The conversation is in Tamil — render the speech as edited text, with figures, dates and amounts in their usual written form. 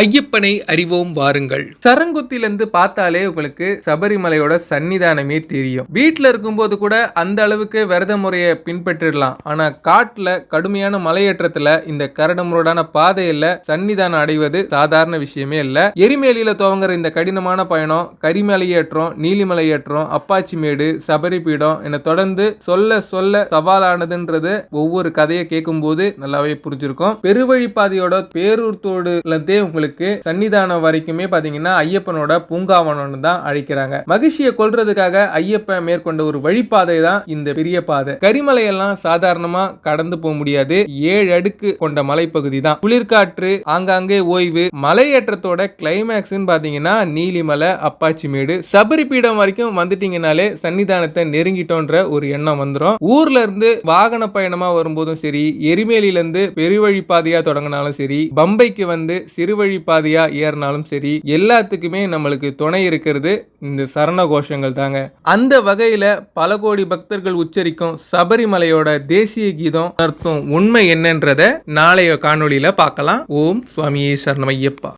ஐயப்பனை அறிவோம் வாருங்கள். சரங்குத்திலிருந்து பார்த்தாலே உங்களுக்கு சபரிமலையோட சன்னிதானமே தெரியும். வீட்டுல இருக்கும்போது கூட அந்த அளவுக்கு விரத முறையை பின்பற்றிடலாம். ஆனா காட்டுல கடுமையான மலையேற்றத்துல இந்த கரடுமுரடான பாதையில சன்னிதானம் அடைவது சாதாரண விஷயமே இல்ல. எரிமேலியில துவங்குற இந்த கடினமான பயணம் கரிமலை ஏற்றம், நீலிமலை ஏற்றம், அப்பாச்சி மேடு, சபரி பீடம் என தொடர்ந்து சொல்ல சொல்ல சவாலானதுன்றது ஒவ்வொரு கதையை கேட்கும் போது நல்லாவே புரிஞ்சிருக்கும். பெருவழிப்பாதையோட பேரூர்த்தோடு உங்களுக்கு சன்னிதானம் வரைக்குமே பாத்தீங்கன்னா ஐயப்பனோட பூங்காவனம் தான் அழைக்கிறாங்க. மகிழ்ச்சியை கொல்றதுக்காக ஐயப்பன் மேற்கொண்ட ஒரு வழிபாதை தான் இந்த பெரிய பாதை. கரிமலையெல்லாம் சாதாரணமா கடந்து போக முடியாது. 7 அடுக்கு கொண்ட மலைப்பகுதி தான். குளிர்காற்று, ஆங்காங்கே ஓய்வு, மலையேற்றத்தோட கிளைமேக்ஸ் பாத்தீங்கன்னா நீலிமலை, அப்பாச்சி மேடு, சபரி பீடம் வரைக்கும் வந்துட்டீங்கனாலே சன்னிதானத்தை நெருங்கிட்டோன்ற ஒரு எண்ணம் வந்துடும். ஊர்ல இருந்து வாகன பயணமா வரும்போதும் சரி, எரிமேலில இருந்து பெருவழிப்பாதையா தொடங்கினாலும் சரி, பம்பைக்கு வந்து சிறுவழி பாதையா ஏறினாலும் சரி, எல்லாத்துக்குமே நம்மளுக்கு துணை இருக்கிறது இந்த சரண கோஷங்கள் தாங்க. அந்த வகையில பல கோடி பக்தர்கள் உச்சரிக்கும் சபரிமலையோட தேசிய கீதம் அர்த்தம் உண்மை என்னன்றத நாளைய காணொளியில பார்க்கலாம். ஓம் சுவாமியே சரணம் ஐயப்பா.